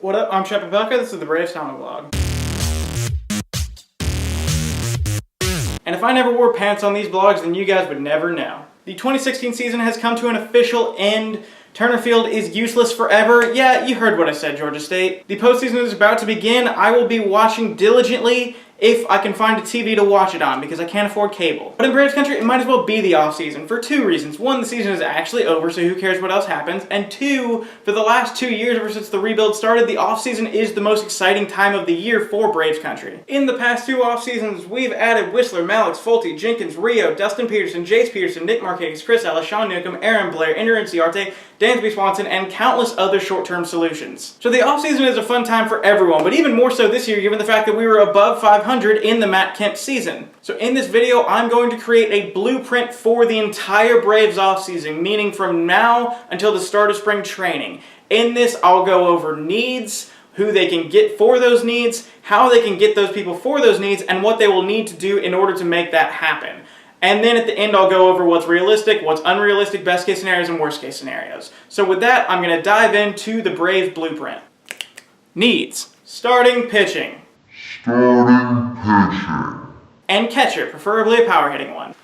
What up? I'm Shep Apelka. This is the Braves TomaBlog. And if I never wore pants on these blogs, then you guys would never know. The 2016 season has come to an official end. Turner Field is useless forever. Yeah, you heard what I said, Georgia State. The postseason is about to begin. I will be watching diligently if I can find a TV to watch it on, because I can't afford cable. But in Braves country, it might as well be the off-season for two reasons. One, the season is actually over, so who cares what else happens? And two, for the last 2 years, ever since the rebuild started, the off-season is the most exciting time of the year for Braves country. In the past two off-seasons, we've added Whistler, Malix, Fulte, Jenkins, Rio, Dustin Peterson, Jace Peterson, Nick Markakis, Chris Ellis, Sean Newcomb, Aaron Blair, Ender Inciarte, Dansby Swanson, and countless other short-term solutions. So the offseason is a fun time for everyone, but even more so this year given the fact that we were above 500 in the Matt Kemp season. So in this video, I'm going to create a blueprint for the entire Braves offseason, meaning from now until the start of spring training. In this, I'll go over needs, who they can get for those needs, how they can get those people for those needs, and what they will need to do in order to make that happen. And then at the end, I'll go over what's realistic, what's unrealistic, best case scenarios, and worst case scenarios. So with that, I'm going to dive into the Braves blueprint. Needs. Starting pitching. And catcher, preferably a power hitting one.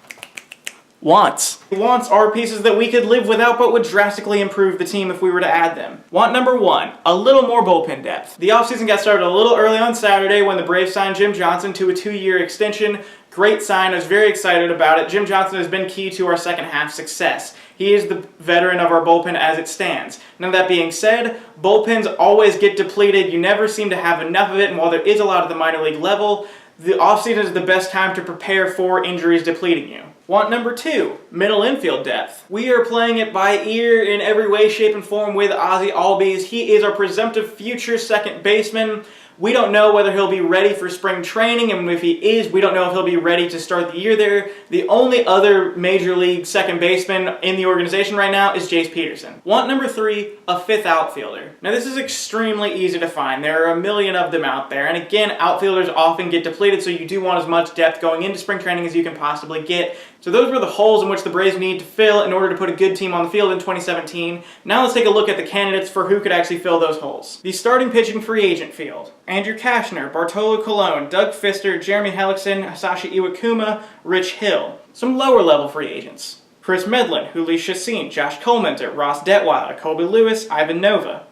Wants. Wants are pieces that we could live without but would drastically improve the team if we were to add them. Want number one, a little more bullpen depth. The offseason got started a little early on Saturday when the Braves signed Jim Johnson to a 2-year extension. Great sign, I was very excited about it. Jim Johnson has been key to our second half success. He is the veteran of our bullpen as it stands. Now that being said, bullpens always get depleted. You never seem to have enough of it, and while there is a lot at the minor league level, the offseason is the best time to prepare for injuries depleting you. Want number two, middle infield depth. We are playing it by ear in every way, shape, and form with Ozzie Albies. He is our presumptive future second baseman. We don't know whether he'll be ready for spring training, and if he is, we don't know if he'll be ready to start the year there. The only other major league second baseman in the organization right now is Jace Peterson. Want number three, a fifth outfielder. Now this is extremely easy to find. There are a million of them out there, and again, outfielders often get depleted, so you do want as much depth going into spring training as you can possibly get. So those were the holes in which the Braves need to fill in order to put a good team on the field in 2017. Now let's take a look at the candidates for who could actually fill those holes. The starting pitching free agent field. Andrew Cashner, Bartolo Colon, Doug Fister, Jeremy Hellickson, Hisashi Iwakuma, Rich Hill. Some lower level free agents. Chris Medlin, Jhoulys Chacin, Josh Colmenter, Ross Detwiler, Colby Lewis, Ivan Nova.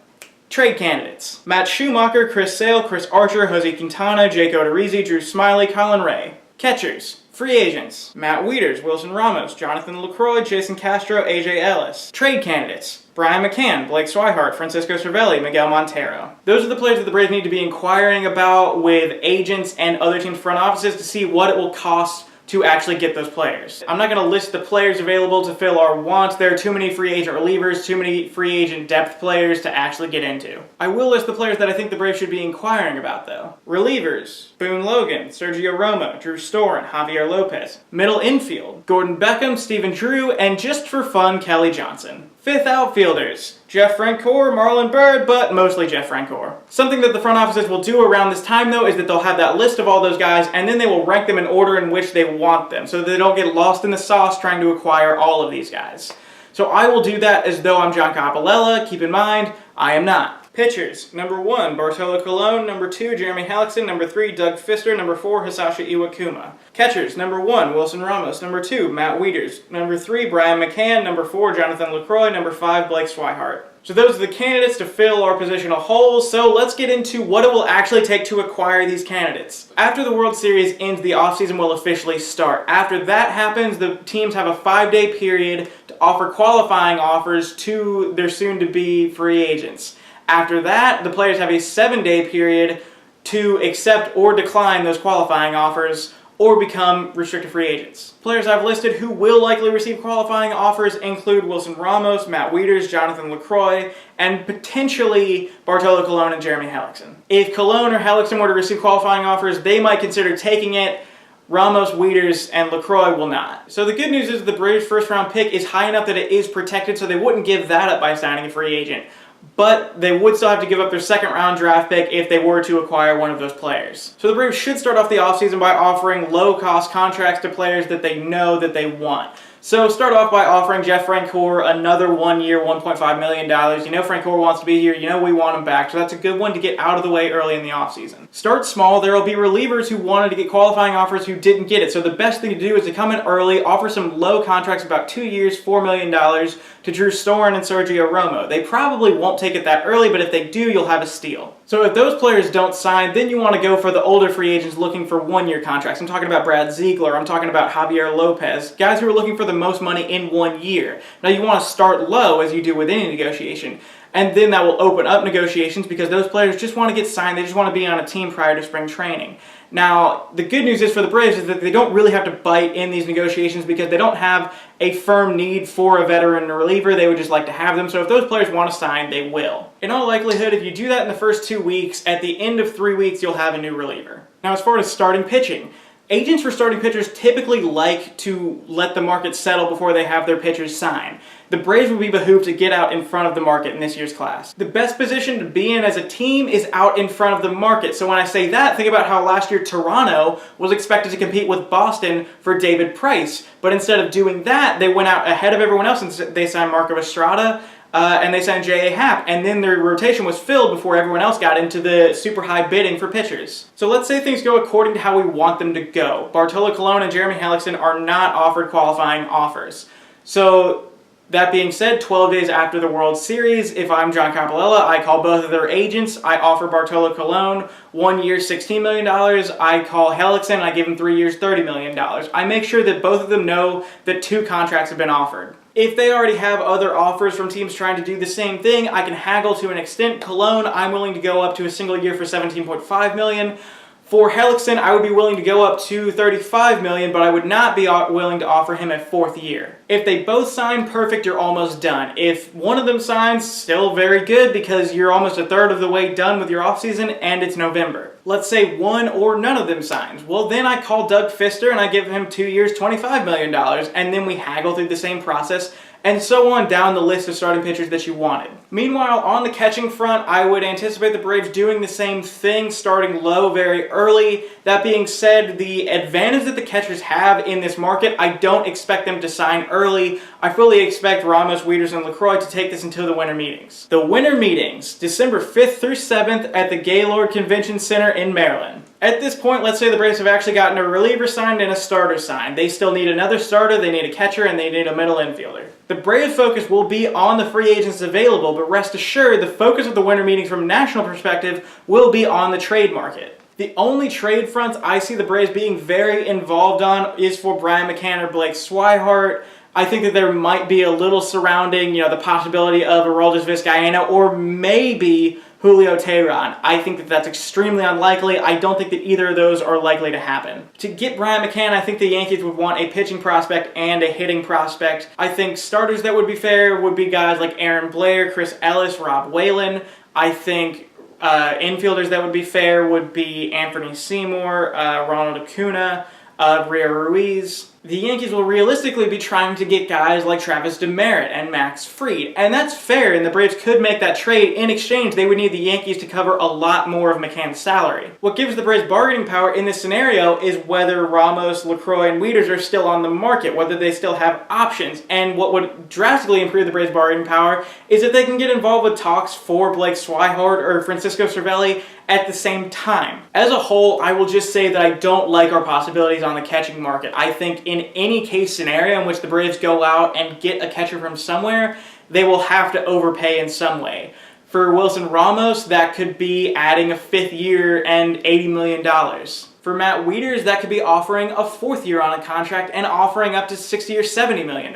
Trade candidates. Matt Schumacher, Chris Sale, Chris Archer, Jose Quintana, Jake Odorizzi, Drew Smiley, Colin Ray. Catchers. Free agents. Matt Wieters, Wilson Ramos, Jonathan Lucroy, Jason Castro, AJ Ellis. Trade candidates. Brian McCann, Blake Swihart, Francisco Cervelli, Miguel Montero. Those are the players that the Braves need to be inquiring about with agents and other teams' front offices to see what it will cost to actually get those players. I'm not going to list the players available to fill our wants. There are too many free agent relievers, too many free agent depth players to actually get into. I will list the players that I think the Braves should be inquiring about though. Relievers, Boone Logan, Sergio Romo, Drew Storen, Javier Lopez. Middle infield, Gordon Beckham, Stephen Drew, and just for fun, Kelly Johnson. Fifth outfielders, Jeff Francoeur, Marlon Byrd, but mostly Jeff Francoeur. Something that the front offices will do around this time though is that they'll have that list of all those guys and then they will rank them in order in which they want them so that they don't get lost in the sauce trying to acquire all of these guys. So I will do that as though I'm John Coppolella. Keep in mind, I am not. Pitchers. Number one, Bartolo Colon. Number two, Jeremy Hellickson. Number three, Doug Fister. Number four, Hisashi Iwakuma. Catchers. Number one, Wilson Ramos. Number two, Matt Wieters. Number three, Brian McCann. Number four, Jonathan Lucroy. Number five, Blake Swihart. So those are the candidates to fill our positional holes, so let's get into what it will actually take to acquire these candidates. After the World Series ends, the offseason will officially start. After that happens, the teams have a 5-day period to offer qualifying offers to their soon-to-be free agents. After that, the players have a 7-day period to accept or decline those qualifying offers or become restricted free agents. Players I've listed who will likely receive qualifying offers include Wilson Ramos, Matt Wieters, Jonathan Lucroy, and potentially Bartolo Colon and Jeremy Hellickson. If Colon or Hellickson were to receive qualifying offers, they might consider taking it. Ramos, Wieters, and Lucroy will not. So the good news is the Braves' first-round pick is high enough that it is protected, so they wouldn't give that up by signing a free agent. But they would still have to give up their second-round draft pick if they were to acquire one of those players. So the Braves should start off the offseason by offering low-cost contracts to players that they know that they want. So start off by offering Jeff Francoeur another 1 year, $1.5 million. You know Francoeur wants to be here. You know we want him back. So that's a good one to get out of the way early in the offseason. Start small. There will be relievers who wanted to get qualifying offers who didn't get it. So the best thing to do is to come in early, offer some low contracts, about 2 years, $4 million, to Drew Storen and Sergio Romo. They probably won't take it that early, but if they do, you'll have a steal. So if those players don't sign, then you want to go for the older free agents looking for 1 year contracts. I'm talking about Brad Ziegler. I'm talking about Javier Lopez. Guys who are looking for the most money in 1 year. Now you want to start low, as you do with any negotiation, and then that will open up negotiations because those players just want to get signed. They just want to be on a team prior to spring training. Now, the good news is for the Braves is that they don't really have to bite in these negotiations because they don't have a firm need for a veteran reliever. They would just like to have them. So if those players want to sign, they will. In all likelihood, if you do that in the first 2 weeks, at the end of 3 weeks, you'll have a new reliever. Now, as far as starting pitching, agents for starting pitchers typically like to let the market settle before they have their pitchers sign. The Braves would be behooved to get out in front of the market in this year's class. The best position to be in as a team is out in front of the market. So when I say that, think about how last year Toronto was expected to compete with Boston for David Price. But instead of doing that, they went out ahead of everyone else and they signed Marco Estrada, and they signed J.A. Happ, and then their rotation was filled before everyone else got into the super high bidding for pitchers. So let's say things go according to how we want them to go. Bartolo Colon and Jeremy Hellickson are not offered qualifying offers. So that being said, 12 days after the World Series, if I'm John Capalella, I call both of their agents. I offer Bartolo Colon 1 year, $16 million. I call Hellickson and I give him 3 years, $30 million. I make sure that both of them know that 2 contracts have been offered. If they already have other offers from teams trying to do the same thing, I can haggle to an extent. Colon, I'm willing to go up to a single year for $17.5 million. For Hellickson, I would be willing to go up to $35 million, but I would not be willing to offer him a 4th year. If they both sign, perfect, you're almost done. If one of them signs, still very good because you're almost a third of the way done with your offseason and it's November. Let's say one or none of them signs. Well, then I call Doug Fister and I give him 2 years, $25 million, and then we haggle through the same process, and so on down the list of starting pitchers that you wanted. Meanwhile, on the catching front, I would anticipate the Braves doing the same thing, starting low very early. That being said, the advantage that the catchers have in this market, I don't expect them to sign early. I fully expect Ramos, Wieters, and Lucroy to take this until the winter meetings. The winter meetings, December 5th through 7th at the Gaylord Convention Center in Maryland. At this point, let's say the Braves have actually gotten a reliever signed and a starter signed. They still need another starter, they need a catcher, and they need a middle infielder. The Braves' focus will be on the free agents available, but rest assured, the focus of the winter meetings from a national perspective will be on the trade market. The only trade fronts I see the Braves being very involved on is for Brian McCann or Blake Swihart. I think that there might be a little surrounding, the possibility of Aroldis Vizcaíno or maybe Julio Teheran. I think that that's extremely unlikely. I don't think that either of those are likely to happen. To get Brian McCann, I think the Yankees would want a pitching prospect and a hitting prospect. I think starters that would be fair would be guys like Aaron Blair, Chris Ellis, Rob Whalen. I think infielders that would be fair would be Anthony Seymour, Ronald Acuna, Rio Ruiz. The Yankees will realistically be trying to get guys like Travis Demeritte and Max Fried, and that's fair, and the Braves could make that trade. In exchange, they would need the Yankees to cover a lot more of McCann's salary. What gives the Braves bargaining power in this scenario is whether Ramos, Lucroy, and Wieters are still on the market, whether they still have options, and what would drastically improve the Braves bargaining power is if they can get involved with talks for Blake Swihart or Francisco Cervelli at the same time. As a whole, I will just say that I don't like our possibilities on the catching market. I think in any case scenario in which the Braves go out and get a catcher from somewhere, they will have to overpay in some way. For Wilson Ramos, that could be adding a 5th year and $80 million. For Matt Wieters, that could be offering a 4th year on a contract and offering up to $60 or $70 million.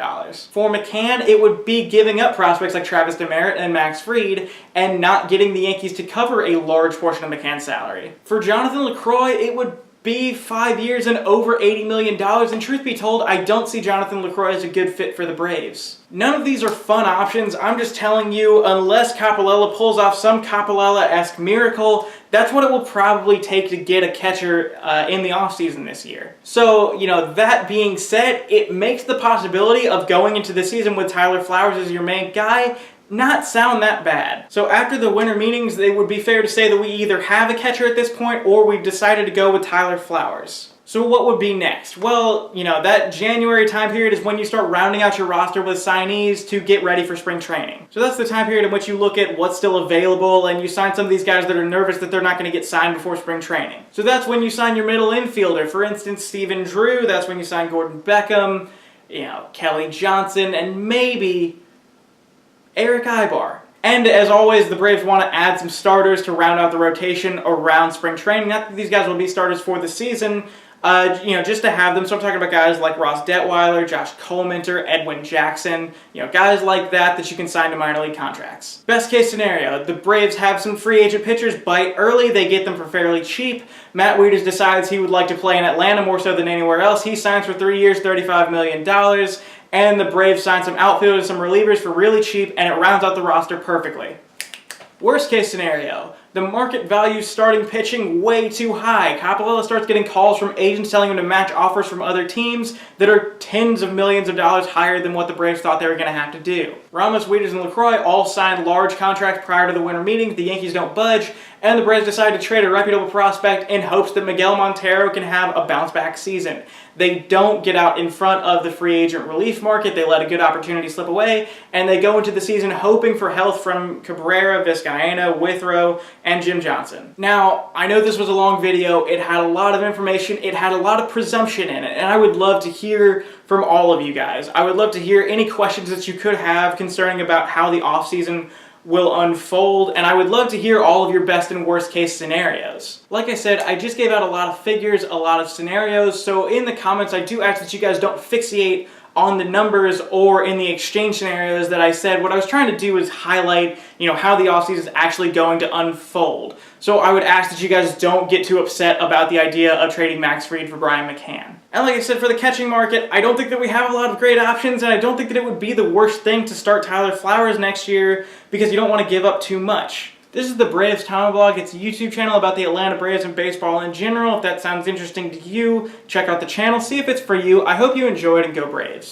For McCann, it would be giving up prospects like Travis Demeritte and Max Fried and not getting the Yankees to cover a large portion of McCann's salary. For Jonathan Lucroy, it would be 5 years and over $80 million, and truth be told, I don't see Jonathan Lucroy as a good fit for the Braves. None of these are fun options. I'm just telling you, unless Capalella pulls off some Capalella-esque miracle, that's what it will probably take to get a catcher in the offseason this year. So, that being said, it makes the possibility of going into the season with Tyler Flowers as your main guy not sound that bad. So after the winter meetings, it would be fair to say that we either have a catcher at this point or we've decided to go with Tyler Flowers. So what would be next? Well, you know, that January time period is when you start rounding out your roster with signees to get ready for spring training. So that's the time period in which you look at what's still available and you sign some of these guys that are nervous that they're not going to get signed before spring training. So that's when you sign your middle infielder. For instance, Steven Drew, that's when you sign Gordon Beckham, you know, Kelly Johnson, and maybe Eric Ibar. And as always, the Braves want to add some starters to round out the rotation around spring training. Not that these guys will be starters for the season, you know, just to have them. So I'm talking about guys like Ross Detweiler, Josh Coleminter, Edwin Jackson, you know, guys like that you can sign to minor league contracts. Best case scenario, the Braves have some free agent pitchers bite early. They get them for fairly cheap. Matt Wieters decides he would like to play in Atlanta more so than anywhere else. He signs for 3 years, $35 million. And the Braves sign some outfielders, some relievers for really cheap, and it rounds out the roster perfectly. Worst case scenario, the market values starting pitching way too high. Capalella starts getting calls from agents telling him to match offers from other teams that are tens of millions of dollars higher than what the Braves thought they were going to have to do. Ramos, Wieters, and Lucroy all signed large contracts prior to the winter meetings. The Yankees don't budge, and the Braves decide to trade a reputable prospect in hopes that Miguel Montero can have a bounce-back season. They don't get out in front of the free agent relief market. They let a good opportunity slip away, and they go into the season hoping for health from Cabrera, Vizcaíno, Withrow, and Jim Johnson. Now, I know this was a long video. It had a lot of information. It had a lot of presumption in it, and I would love to hear from all of you guys. I would love to hear any questions that you could have concerning about how the offseason will unfold, and I would love to hear all of your best and worst case scenarios. Like I said, I just gave out a lot of figures, a lot of scenarios, so in the comments I do ask that you guys don't fixate on the numbers or in the exchange scenarios that I said. What I was trying to do is highlight, you know, how the offseason is actually going to unfold. So I would ask that you guys don't get too upset about the idea of trading Max Fried for Brian McCann. And like I said, for the catching market, I don't think that we have a lot of great options, and I don't think that it would be the worst thing to start Tyler Flowers next year because you don't want to give up too much. This is the Braves TomaBlog. It's a YouTube channel about the Atlanta Braves and baseball in general. If that sounds interesting to you, check out the channel, see if it's for you. I hope you enjoyed, and go Braves.